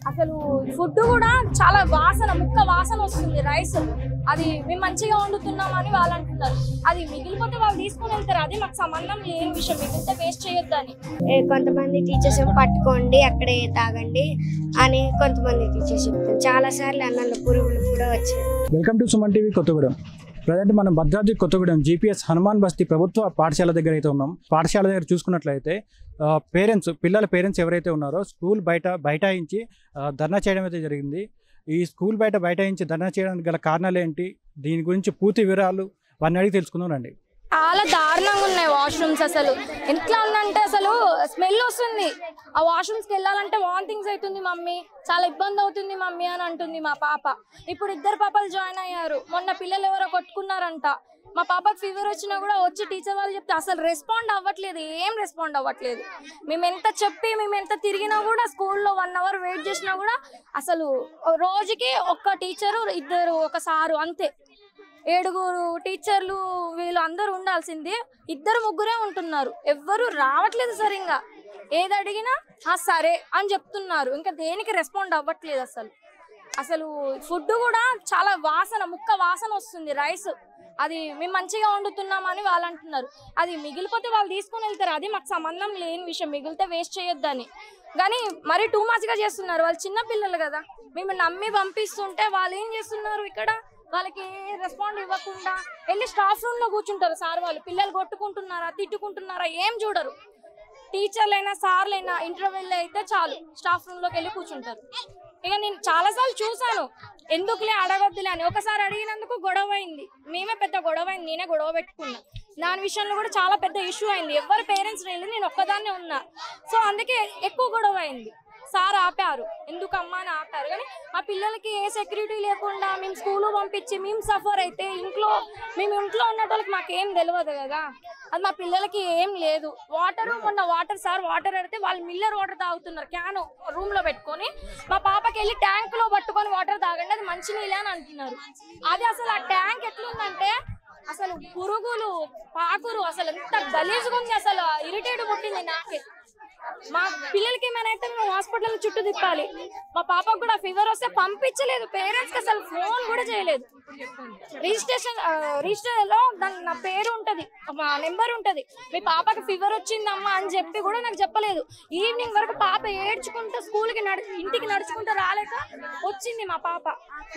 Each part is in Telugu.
అసలు ఫుడ్ కూడా చాలా వాసన ముక్క వాసన వస్తుంది రైస్. అది మేము మంచిగా వండుతున్నామని వాళ్ళు అంటున్నారు. అది మిగిలిపోతే వాళ్ళు తీసుకుని వెళ్తారు. అది మాకు సంబంధం లేని విషయం. మిగిలితే వేస్ట్ చేయొద్దని. కొంతమంది టీచర్స్ పట్టుకోండి అక్కడే తాగండి అని కొంతమంది టీచర్స్ చెప్తారు. చాలా సార్లు అన్నంలో పురుగులు కూడా వచ్చాయి. Welcome to Suman TV Kothagudem. Present మనం భద్రాద్రి కొత్తగూడెం జీపీఎస్ హనుమాన్ బస్తీ ప్రభుత్వ పాఠశాల దగ్గర అయితే ఉన్నాం. పాఠశాల దగ్గర చూసుకున్నట్లయితే పిల్లల పేరెంట్స్ ఎవరైతే ఉన్నారో స్కూల్ బైఠాయించి ధర్నా చేయడం అయితే జరిగింది. ఈ స్కూల్ బైఠాయించి ధర్నా చేయడానికి గల కారణాలు ఏంటి, దీని గురించి పూర్తి వివరాలు వారిని అడిగి తెలుసుకుందాం రండి. చాలా దారుణంగా ఉన్నాయి వాష్రూమ్స్. అసలు ఎట్లా ఉందంటే అసలు స్మెల్ వస్తుంది. ఆ వాష్రూమ్స్కి వెళ్ళాలంటే వామిటింగ్స్ అవుతుంది మమ్మీ, చాలా ఇబ్బంది అవుతుంది మమ్మీ అని అంటుంది మా పాప. ఇప్పుడు 2 పాపలు జాయిన్ అయ్యారు. మొన్న పిల్లలు ఎవరో కొట్టుకున్నారంట. మా పాపకు ఫీవర్ వచ్చినా కూడా వచ్చి టీచర్ వాళ్ళు చెప్తే అసలు రెస్పాండ్ అవ్వట్లేదు. ఏం రెస్పాండ్ అవ్వట్లేదు. మేము ఎంత తిరిగినా కూడా స్కూల్లో 1 అవర్ వెయిట్ చేసినా కూడా అసలు రోజుకి ఒక్క టీచరు, 2 ఒక సారు అంతే. 7 టీచర్లు వీళ్ళు అందరూ ఉండాల్సింది 2 ముగ్గురే ఉంటున్నారు. ఎవ్వరు రావట్లేదు సరిగ్గా. ఏది అడిగినా సరే అని చెప్తున్నారు. ఇంకా దేనికి రెస్పాండ్ అవ్వట్లేదు. అసలు ఫుడ్ కూడా చాలా వాసన ముక్క వాసన వస్తుంది రైస్. అది మేము మంచిగా వండుతున్నామని వాళ్ళు అంటున్నారు. అది మిగిలిపోతే వాళ్ళు తీసుకుని వెళ్తారు. అది మాకు సంబంధం లేని విషయం. మిగిలితే వేస్ట్ చేయొద్దని. కానీ మరీ టూ మచ్గా చేస్తున్నారు. వాళ్ళు చిన్న పిల్లలు కదా, మేము నమ్మి పంపిస్తుంటే వాళ్ళు ఏం చేస్తున్నారు, ఇక్కడ వాళ్ళకి రెస్పాండ్ ఇవ్వకుండా వెళ్ళి స్టాఫ్ రూమ్ లో కూర్చుంటారు. సార్ వాళ్ళు పిల్లలు కొట్టుకుంటున్నారా తిట్టుకుంటున్నారా ఏం చూడరు. టీచర్లైనా సార్లైనా ఇంటర్వెల్ అయితే చాలు స్టాఫ్ రూమ్ లోకి వెళ్ళి కూర్చుంటారు. ఇక నేను చాలాసార్లు చూసాను, ఎందుకులే అడగొద్దులే అని. ఒకసారి అడిగినందుకు గొడవ అయింది. మేమే పెద్ద గొడవ అయింది. నేనే గొడవ పెట్టుకున్నా. దాని విషయంలో కూడా చాలా పెద్ద ఇష్యూ అయింది. ఎవరు పేరెంట్స్ వెళ్ళి నేను ఒక్కదాన్నే ఉన్నా. సో అందుకే ఎక్కువ గొడవ అయింది. సార్ ఆపారు, ఎందుకమ్మా అని ఆపారు. కానీ మా పిల్లలకి ఏ సెక్యూరిటీ లేకుండా మేము స్కూల్లో పంపించి మేము సఫర్ అయితే మేము ఇంట్లో ఉన్నట్టు మాకేం తెలియదు కదా. అది మా పిల్లలకి ఏం లేదు. మొన్న వాటర్ అడిగితే వాళ్ళు మిల్లర్ వాటర్ తాగుతున్నారు. క్యాన్ రూమ్ లో పెట్టుకొని. మా పాపకి వెళ్ళి ట్యాంక్ లో పట్టుకొని వాటర్ తాగండి, అది మంచి నీళ్ళే అని అంటున్నారు. అది అసలు ఆ ట్యాంక్ ఎట్లుందంటే అసలు పురుగులు పాకురు అసలు ఎంత గలీజ్గా ఉంది. అసలు ఇరిటేట్ పుట్టింది నాకే. మా పిల్లలకి ఏమైనా అయితే మేము హాస్పిటల్ చుట్టూ తిప్పాలి. మా పాపకు కూడా ఫీవర్ వస్తే పంపించలేదు. పేరెంట్స్ కి అసలు ఫోన్ కూడా చేయలేదు. రిజిస్టర్ లో నా పేరు ఉంటది, మా నెంబర్ ఉంటది. మీ పాపకి ఫీవర్ వచ్చిందమ్మా అని చెప్పి కూడా నాకు చెప్పలేదు. ఈవినింగ్ వరకు పాప ఏడ్చుకుంటూ స్కూల్కి ఇంటికి నడుచుకుంటూ రాలేక వచ్చింది మా పాప.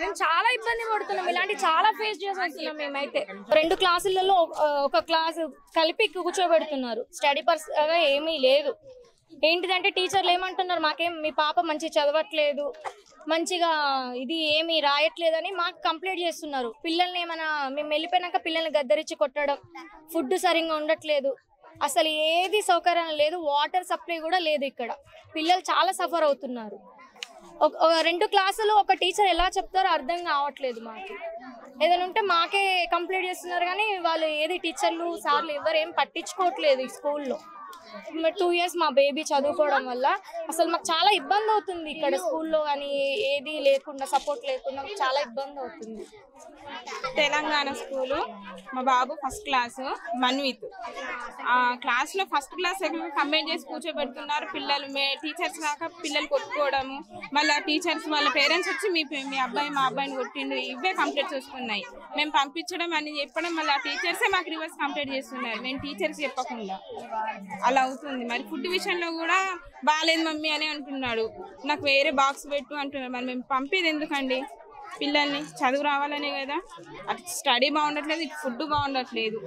మేము చాలా ఇబ్బంది పడుతున్నాం. ఇలాంటి చాలా ఫేస్ చేస్తున్నాం మేమైతే. 2 క్లాసులలో ఒక క్లాసు కలిపి కూర్చోబెడుతున్నారు. స్టడీ పర్సన్ ఏమీ లేదు. ఏంటిదంటే టీచర్లు ఏమంటున్నారు, మీ పాప మంచిగా చదవట్లేదు, మంచిగా ఇది ఏమీ రాయట్లేదని మాకు కంప్లైంట్ చేస్తున్నారు. పిల్లల్ని ఏమైనా మేము వెళ్ళిపోయినాక పిల్లల్ని గద్దరించి కొట్టడం, ఫుడ్ సరిగ్గా ఉండట్లేదు, అసలు ఏది సౌకర్యం లేదు. వాటర్ సప్లై కూడా లేదు. ఇక్కడ పిల్లలు చాలా సఫర్ అవుతున్నారు. 2 క్లాసులు ఒక టీచర్ ఎలా చెప్తారో అర్థం కావట్లేదు. మాకు ఏదైనా ఉంటే మాకే కంప్లైంట్ చేస్తున్నారు. కానీ వాళ్ళు ఏది టీచర్లు సార్లు ఎవరు ఏం పట్టించుకోవట్లేదు. ఈ స్కూల్లో 2 years మా బేబీ చదువుకోవడం వల్ల అసలు మాకు చాలా ఇబ్బంది అవుతుంది. ఇక్కడ స్కూల్లో కానీ ఏది లేకుండా సపోర్ట్ లేకుండా చాలా ఇబ్బంది అవుతుంది. తెలంగాణ స్కూలు, మా బాబు ఫస్ట్ క్లాసు మన్విత్. ఆ క్లాస్లో ఫస్ట్ క్లాస్ కంబైన్ చేసి కూర్చోబెడుతున్నారు. పిల్లలు టీచర్స్ కాక పిల్లలు కొట్టుకోవడము, మళ్ళీ టీచర్స్ వాళ్ళ పేరెంట్స్ వచ్చి మీ అబ్బాయి మా అబ్బాయిని కొట్టిండు, ఇవే కంప్లైంట్స్ వస్తున్నాయి. మేము పంపించడం అని చెప్పడం మళ్ళీ ఆ టీచర్సే మాకు రివర్స్ కంప్లైంట్ చేస్తున్నారు, మేము టీచర్స్ చెప్పకుండా. అలా అవుతుంది. మరి ఫుడ్ విషయంలో కూడా బాగాలేదు మమ్మీ అని అంటున్నాడు. నాకు వేరే బాక్స్ పెట్టు అంటున్నాడు. మరి మేము పంపేది ఎందుకండి? పిల్లల్ని చదువు రావాలనే కదా. అటు స్టడీ బాగుండట్లేదు, ఇటు ఫుడ్ బాగుండట్లేదు.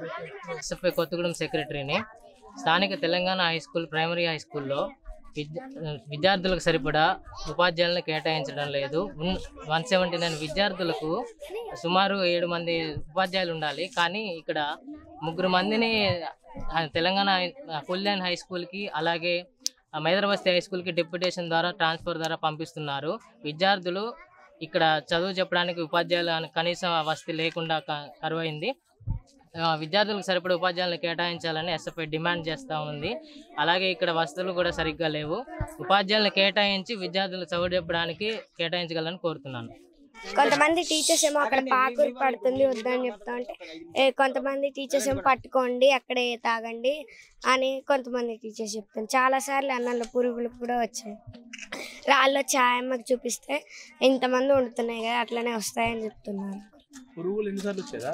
ఎస్ఎఫ్ఐ కొత్తగూడెం సెక్రటరీని. స్థానిక Telangana high school, primary high స్కూల్లో విద్యార్థులకు సరిపడా ఉపాధ్యాయులను కేటాయించడం లేదు. 179 విద్యార్థులకు సుమారు 7 మంది ఉపాధ్యాయులు ఉండాలి. కానీ ఇక్కడ 3 మందిని తెలంగాణ కళ్యాణ్ హై స్కూల్కి అలాగే మైదరబస్తీ హై స్కూల్కి డెప్యుటేషన్ ద్వారా ట్రాన్స్ఫర్ ద్వారా పంపిస్తున్నారు. విద్యార్థులు ఇక్కడ చదువు చెప్పడానికి ఉపాధ్యాయులు కనీసం వసతి లేకుండా కరువైంది. విద్యార్థులకు సరిపడే ఉపాధ్యాయులను కేటాయించాలని ఎస్ఎఫ్ఐ డిమాండ్ చేస్తూ ఉంది. అలాగే ఇక్కడ వసతులు కూడా సరిగ్గా లేవు. ఉపాధ్యాయులను కేటాయించి విద్యార్థులు చదువు చెప్పడానికి కేటాయించగలని కోరుతున్నాను. కొంతమంది టీచర్స్ ఏమో అక్కడ పాకురు పడుతుంది వద్దని చెప్తా ఉంటే కొంతమంది టీచర్స్ ఏమో పట్టుకోండి అక్కడే తాగండి అని కొంతమంది టీచర్స్ చెప్తారు. చాలా సార్లు అన్నంలో పురుగులు కూడా వచ్చాయి. రాళ్ళు ఛాయమ్మకి చూపిస్తే ఇంతమంది వండుతున్నాయి కదా అట్లనే వస్తాయని చెప్తున్నారు. పురుగులు ఎన్నిసార్లు వచ్చేదా?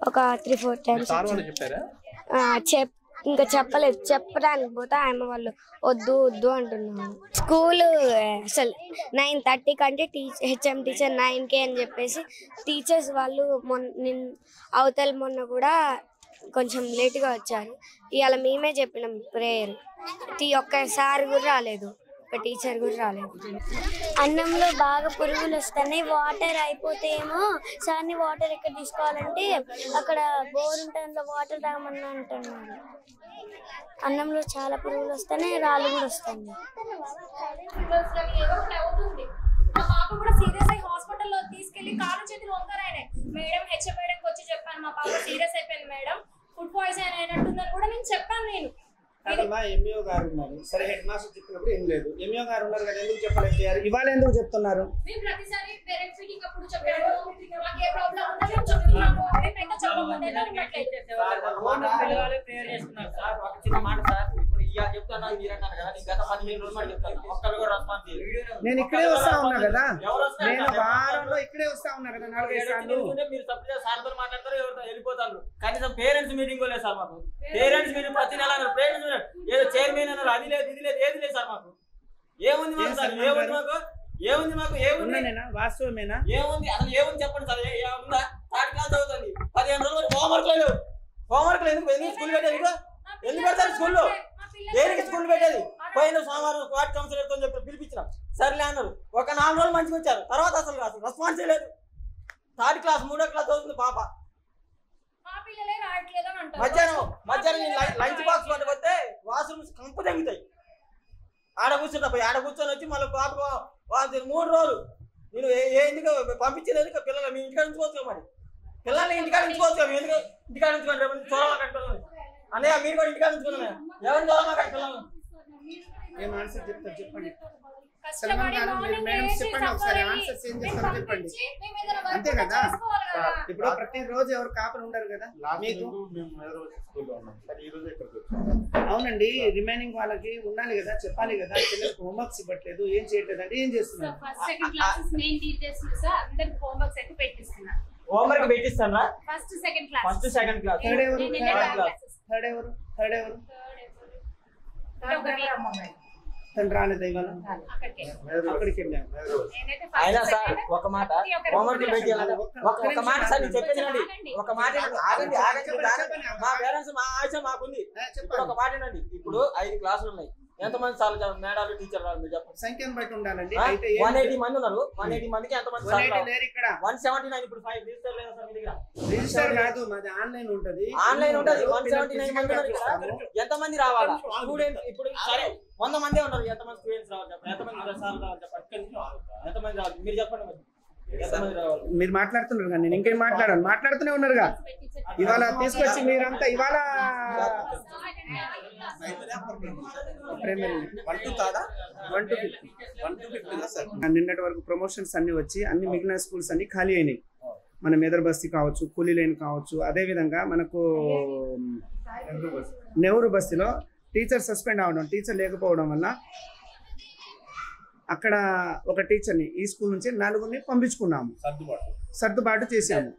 ఒక 3-4 times సార్ వాళ్ళు చెప్పారా? ఇంకా చెప్పలేదు. చెప్పడానికి పోతే ఆయమ్మ వాళ్ళు వద్దు వద్దు అంటున్నాను. స్కూల్ అసలు 9:30 కంటే హెచ్ఎం టీచర్ 9కే అని చెప్పేసి టీచర్స్ వాళ్ళు మొన్న కూడా కొంచెం లేట్గా వచ్చారు. ఇవాళ మేమే చెప్పినాం ప్రేయర్. ఒక్కసారి కూడా రాలేదు, ఒక టీచర్ కూడా రాలేదు. అన్నంలో బాగా పురుగులు వస్తున్నాయి. వాటర్ అయిపోతే ఏమో సార్ని వాటర్ ఎక్కడ తీసుకోవాలంటే అక్కడ బోర్ ఉంటుంది, వాటర్ తాగమని అంటున్నారు. అన్నంలో చాలా పురుగులు వస్తున్నాయి, రాళ్ళు కూడా వస్తాయి. మా పాప కూడా సీరియస్ అయ్యి హాస్పిటల్లో తీసుకెళ్లి కాళ్ళు చేతులు వంకరాయనాయి. మేడం హెచ్ఎం మేడంకి వచ్చి చెప్పాను, మా పాప సీరియస్ అయిపోయింది మేడం, ఫుడ్ పాయిజన్ అయినట్టుందని కూడా నేను చెప్పాను. నేను ఎంఈఓ గారు ఉన్నారు, సరే హెడ్ మాస్టర్ చెప్పినప్పుడు ఏం లేదు. ఎంఈఓ గారు ఉన్నారు కదా, ఎందుకు చెప్పలేదు? ఇవాళ ఎందుకు చెప్తున్నారు? మేము ప్రతిసారి పేరెంట్స్ మీటింగ్ అప్పుడు చెప్పాము, మాకు ఏ ప్రాబ్లం ఉందో మేము చెప్తున్నాము. మేమైతే చెప్పకుండా నేను ఇక్కడే వస్తా ఉన్నా కదా, నేను వారంలో ఇక్కడే వస్తా ఉన్నా కదా 4-5 సార్లు. మీరు సార్తో మాట్లాడతారు, ఎవరితో వెళ్ళిపోతారు. కనీసం పేరెంట్స్ మీటింగ్ లేదు సార్ మాకు. పేరెంట్స్ మీటింగ్ ప్రతి నెల పేరెంట్స్ ఏదో చైర్మన్ అన్నారు, అది లేదు ఇది లేదు ఏది లేదు సార్ మాకు. ఏముంది మాకు సార్? ఏముంది మాకు? ఏముంది మాకు? ఏముంది? వాస్తవమేనా? ఏముంది అసలు? ఏముంది చెప్పండి సార్. ఏముందా? 3rd క్లాస్ చదువుతుంది, 15 రోజులు హోంవర్క్ లేదు. హోంవర్క్ ఎందుకు స్కూల్ పెట్టేది? ఎందుకు పెడతారు స్కూల్లో? దేనికి స్కూల్ పెట్టేది? పోయిన సోమవారం వార్డ్ కౌన్సిలర్తో చెప్పి పిలిపించినాం, సర్లే అన్నారు. ఒక 4 రోజులు మంచిగా వచ్చారు, తర్వాత అసలు రెస్పాన్స్ లేదు. 3rd క్లాస్ 3వ క్లాస్ చదువుతుంది పాప. మధ్యాహ్నం లంచ్ బాక్స్ పట్టుకొస్తే వాష్రూమ్స్ కంపు తగ్గుతాయి. ఆడ కూర్చొని వచ్చి మళ్ళీ పాప 3 రోజులు నేను ఎందుకు పంపించేది? పిల్లలు మీ ఇంటికాడ ఉంచుకోవచ్చు మరి, పిల్లల్ని ఇంటికాడ ఉంచుకోవచ్చు. మేము ఎందుకు ఇంటికాడ ఉంచుకోండి? రేపు చూడాలి పిల్లలు అన్నయ్య, మీరు కూడా ఇంటికాడ ఉంచుకున్నా ఎవరిని చూడాలి పిల్లలు? ఏం ఆన్సర్ చెప్తారు చెప్పండి. అంతే కదా, ఇప్పుడు ప్రతిరోజు ఎవరు కాపలు ఉండరు కదా మీకు. అవునండి, రిమైనింగ్ వాళ్ళకి ఉండాలి కదా, చెప్పాలి కదా. పిల్లలకు హోంవర్క్స్ ఇవ్వట్లేదు, ఏం చేయట్లేదు అంటే ఏం చేస్తున్నారు? హోంవర్క్ పెట్టిస్తానా? First second class. థర్డ్ ఎవరు? తను రాలేదు ఇవాళ, అక్కడికి వెళ్ళాము. అయినా సార్ ఒక మాట, హోంవర్క్ పెట్టాలి. ఒక మాట సార్ నేను చెప్పేది, ఒక మాట ఆగండి. మా పేరెంట్స్ మా ఆశ మాకుంది. ఒక మాట అండి, ఇప్పుడు 5 క్లాసులు ఉన్నాయి. ఎంతమంది సార్లు మేడాలు టీచర్ రాదు మీరు చెప్పండి? సంఖ్యను బట్టి ఉండాలండి. 180 మంది ఉన్నారు. 180 మందికి ఎంతమంది? 179. ఇప్పుడు 5 రిజిస్టర్ లేదా సార్ మీ దగ్గర? రిజిస్టర్ కాదు, మాది ఆన్లైన్ ఉంటది. 179 మంది ఉన్నారు. ఎంతమంది రావాలా స్టూడెంట్స్? ఇప్పుడు సరే 100 మందే ఉన్నారు. ఎంతమంది స్టూడెంట్స్ రావాలి చెప్పండి? ఎంతమంది సార్లు రావాలి చెప్పండి? ఎంతమంది రావాలి మీరు చెప్పండి మరి. మీరు మాట్లాడుతున్నారు కానీ నేను ఇంకేం మాట్లాడుతూనే ఉన్నారుగా. ఇవాళ తీసుకొచ్చి మీరంతా ఇవాళ నిన్నటి వరకు ప్రమోషన్స్ అన్ని వచ్చి అన్ని మిగిలిన స్కూల్స్ అన్ని ఖాళీ అయినాయి. మన మేదర్ బస్తీ కావచ్చు, కూలీ లైన్ కావచ్చు. అదేవిధంగా మనకు నెహ్రూ బస్తీలో టీచర్ సస్పెండ్ అవడం, టీచర్ లేకపోవడం వల్ల అక్కడ ఒక టీచర్ని ఈ స్కూల్ నుంచి 4గురిని పంపించుకున్నాము. సర్దుబాటు చేసాము.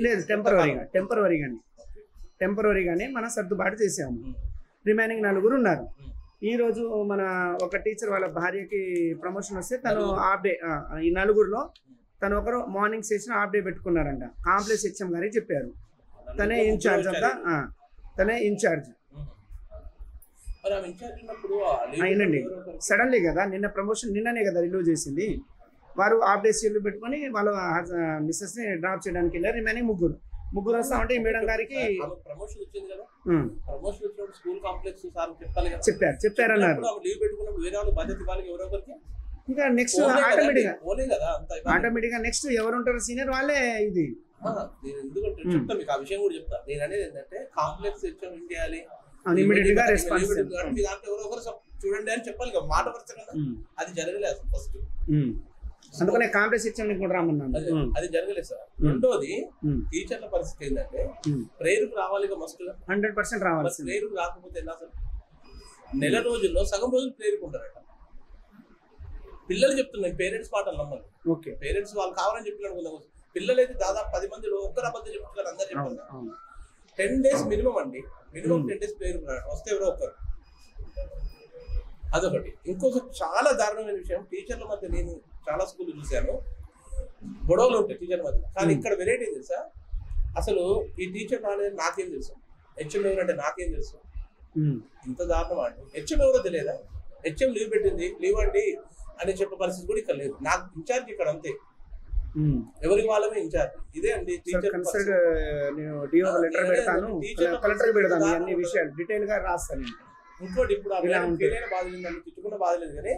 లేదు, టెంపరరీగానే మనం సర్దుబాటు చేసాము. రిమైనింగ్ 4గురు ఉన్నారు. ఈరోజు మన ఒక టీచర్ వాళ్ళ భార్యకి ప్రమోషన్ వస్తే తను హాఫ్ డే, ఈ 4గురిలో తను ఒకరు మార్నింగ్ సెషన్ హాఫ్ డే పెట్టుకున్నారంట. కాంప్లెక్స్ హెచ్ఎం గారికి చెప్పారు. తనే ఇన్ఛార్జ్ అయినండి. సడన్లీ కదా, నిన్ననే కదా రిలీవ్ చేసింది. వారు హాఫ్ డే షెడ్యూల్ పెట్టుకొని వాళ్ళ మిస్సెస్ ని డ్రాప్ చేయడానికి వెళ్ళారు. రిమైనింగ్ ముగ్గురు వస్తా ఉంటే మేడం గారికి చెప్పారన్నారు. ఇంకా నెక్స్ట్ ఆటోమేటిక్ గా నెక్స్ట్ ఎవరు ఉంటారు సీనియర్ వాళ్ళే. ఇది ఎందుకంటే చెప్తా మీకు ఆ విషయం కూడా చెప్తా. నేను అనేది ఏంటంటే కాంప్లెక్స్ హెచ్ఎం ఏం చేయాలి, ఇమీడియట్ గా రెస్పాన్స్ మీ దాంట్లో ఎవరొకరు చూడండి అని చెప్పాలి కదా, మాట వరుస కదా. అది జరగలేదు ఫస్ట్, అందుకనే కాంప్లెక్స్ హెచ్ఎం కూడా రామన్నాను. అది జరగలేదు సార్. రెండోది టీచర్ల పరిస్థితి ఏంటంటే ప్రేరుకు రావాలి మస్ట్ 100% రావాలి. ప్రేరుకు రాకపోతే ఎలా సార్? నెల రోజుల్లో సగం రోజులు ప్రేరుకుంటారట. పిల్లలు చెప్తున్నాను, పేరెంట్స్ మాటలు నమ్మను. ఓకే పేరెంట్స్ వాళ్ళు కావాలని చెప్పిన పిల్లలు అయితే దాదాపు 10 మందిలో ఒక్కరు అబద్ధం చెప్తున్నారు, అందరు చెప్తున్నారు. 10 days మినిమం అండి, మినిమం 10 days పేరు వస్తే ఎవరో ఒకరు. అదొకటి. ఇంకొకటి చాలా దారుణమైన విషయం, టీచర్ల మధ్య నేను చాలా స్కూల్ చూశాను, గొడవలు ఉంటాయి టీచర్ల మధ్య. కానీ ఇక్కడ వెరైటీ తెలుసా, అసలు ఈ టీచర్ రాలేదు నాకేం తెలుసు, హెచ్ఎం ఎవరంటే నాకేం తెలుసు. ఇంత దారుణం అండి. హెచ్ఎం ఎవరో తెలియదా, హెచ్ఎం లీవ్ పెట్టింది, లీవ్ అండి అని చెప్పే పరిస్థితి కూడా ఇక్కడ లేదు. నాకు ఇన్ఛార్జ్ ఇక్కడ అంతే, ఎవరికి వాళ్ళమే ఇన్ఛార్జ్. ఇదే అండి టీచర్. నేను డిఓ లెటర్ పెడతాను, కలెక్టర్ పెడతాను, అన్ని విషయాలు డీటెయిల్ గా రాస్తాను. ఇంకోటి ఇప్పుడు పేరైన బాధ లేదండి, తిట్టుకున్న బాధ లేదు, కానీ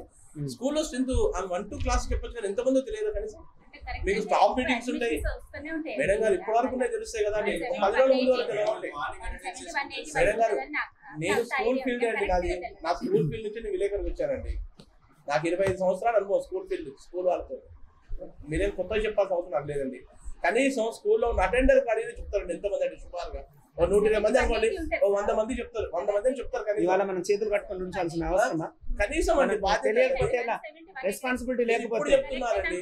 స్కూల్లో స్ట్రెంత్ 1-2 క్లాస్ చెప్పొచ్చు, కానీ ఎంతమందో తెలియదు. కనీసం మీకు స్టాఫ్ మీటింగ్స్ ఉంటాయి మేడం గారు, ఇప్పటి వరకు తెలుస్తాయి కదా అండి, 10 రోజుల ముందు వరకు తెలవండి మేడం గారు. నేను స్కూల్ ఫీల్డ్ అండి, నాది నా స్కూల్ ఫీల్డ్ నుంచి నేను విలేకరికి వచ్చానండి. నాకు 25 సంవత్సరాలు అనుభవం స్కూల్ ఫీల్డ్, స్కూల్ వాళ్ళతో. మీరేం కొత్తగా చెప్పాల్సిన అవసరం నాకు లేదండి. కనీసం స్కూల్లో ఉన్న అటెండర్ అడిగితే చెప్తారండి ఎంతమంది అంటే, సుమారుగా 120 మంది అనుకోండి, 100 మంది చెప్తారు, 100 మంది అని చెప్తారు. కానీ ఇవాళ మనం చేతులు కట్టుకొని ఉంచాల్సిన అవసరమా? కనీసం అండి తెలియకపోతే రెస్పాన్సిబిలిటీ లేకపోతే చెప్తున్నారండి.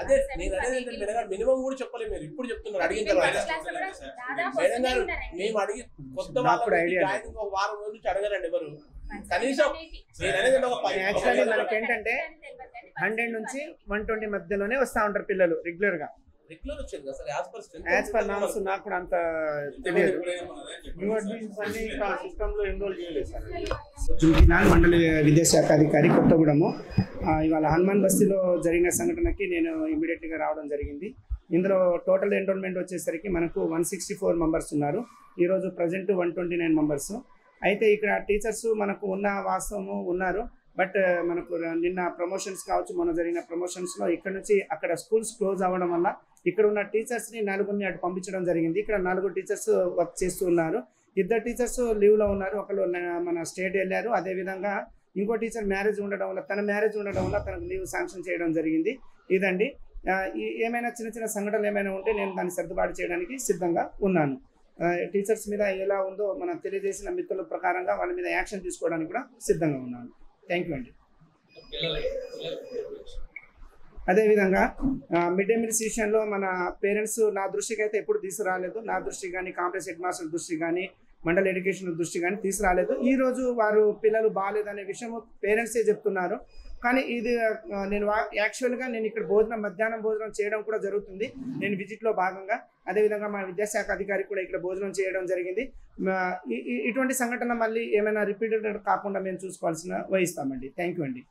అదే నేను అనేది మేడం గారు, మినిమం కూడా చెప్పలేదు మీరు, ఇప్పుడు చెప్తున్నారు అడిగిన తర్వాత. మేడం గారు మేము అడిగి కొత్త జాయినింగ్ ఒక వారం రోజుల నుంచి అడగారండి ఎవరు. కనీసం నేను అనేది యాక్చువల్లీ మనకి ఏంటంటే 100 నుంచి 120 మధ్యలోనే వస్తా ఉంటారు పిల్లలు రెగ్యులర్ గా. రెగ్యులర్ వచ్చింది అసలు యాజ్ పర్ నామ్స్ నాకు కూడా అంత తెలియదు. జుంకినాల్ మండల విద్యాశాఖ అధికారి కొత్తగూడెము. ఇవాళ హనుమాన్ బస్తీలో జరిగిన సంఘటనకి నేను ఇమీడియట్గా రావడం జరిగింది. ఇందులో టోటల్ ఎన్రోల్మెంట్ వచ్చేసరికి మనకు 164 మెంబర్స్ ఉన్నారు. ఈరోజు ప్రజెంట్ 129 మెంబర్స్. అయితే ఇక్కడ టీచర్స్ మనకు ఉన్న వాస్తవము ఉన్నారు, బట్ మనకు నిన్న ప్రమోషన్స్ కావచ్చు, మొన్న జరిగిన ప్రమోషన్స్లో ఇక్కడ నుంచి అక్కడ స్కూల్స్ క్లోజ్ అవ్వడం వల్ల ఇక్కడ ఉన్న టీచర్స్ని 4 అటు పంపించడం జరిగింది. ఇక్కడ 4 టీచర్స్ వర్క్ చేస్తూ ఉన్నారు. 2 టీచర్స్ లీవ్లో ఉన్నారు, ఒకళ్ళు మన స్టేట్ వెళ్ళారు. అదేవిధంగా ఇంకో టీచర్ మ్యారేజ్ ఉండడం వల్ల తనకు లీవ్ శాంక్షన్ చేయడం జరిగింది. ఇదండి. ఏమైనా చిన్న సంఘటనలు ఏమైనా ఉంటే నేను దాన్ని సర్దుబాటు చేయడానికి సిద్ధంగా ఉన్నాను. టీచర్స్ మీద ఎలా ఉందో మనం తెలియజేసిన మిత్రుల ప్రకారంగా వాళ్ళ మీద యాక్షన్ తీసుకోవడానికి కూడా సిద్ధంగా ఉన్నాను. థ్యాంక్ యూ అండి. అదేవిధంగా మిడ్ డే మీల్స్ విషయంలో మన పేరెంట్స్ నా దృష్టికి అయితే ఎప్పుడు తీసుకురాలేదు. నా దృష్టికి కానీ, కాంప్లెక్స్ హెడ్ మాస్టర్ దృష్టికి కానీ, మండల ఎడ్యుకేషన్ దృష్టికి కానీ తీసుకురాలేదు. ఈరోజు వారు పిల్లలు బాగాలేదనే విషయం పేరెంట్సే చెప్తున్నారు. కానీ ఇది నేను యాక్చువల్గా నేను ఇక్కడ మధ్యాహ్నం భోజనం చేయడం కూడా జరుగుతుంది, నేను విజిట్లో భాగంగా. అదేవిధంగా మా విద్యాశాఖ అధికారి కూడా ఇక్కడ భోజనం చేయడం జరిగింది. ఇటువంటి సంఘటన మళ్ళీ ఏమైనా రిపీటెడ్ కాకుండా మేము చూసుకోవాల్సిన వహిస్తామండి. థ్యాంక్ యూ అండి.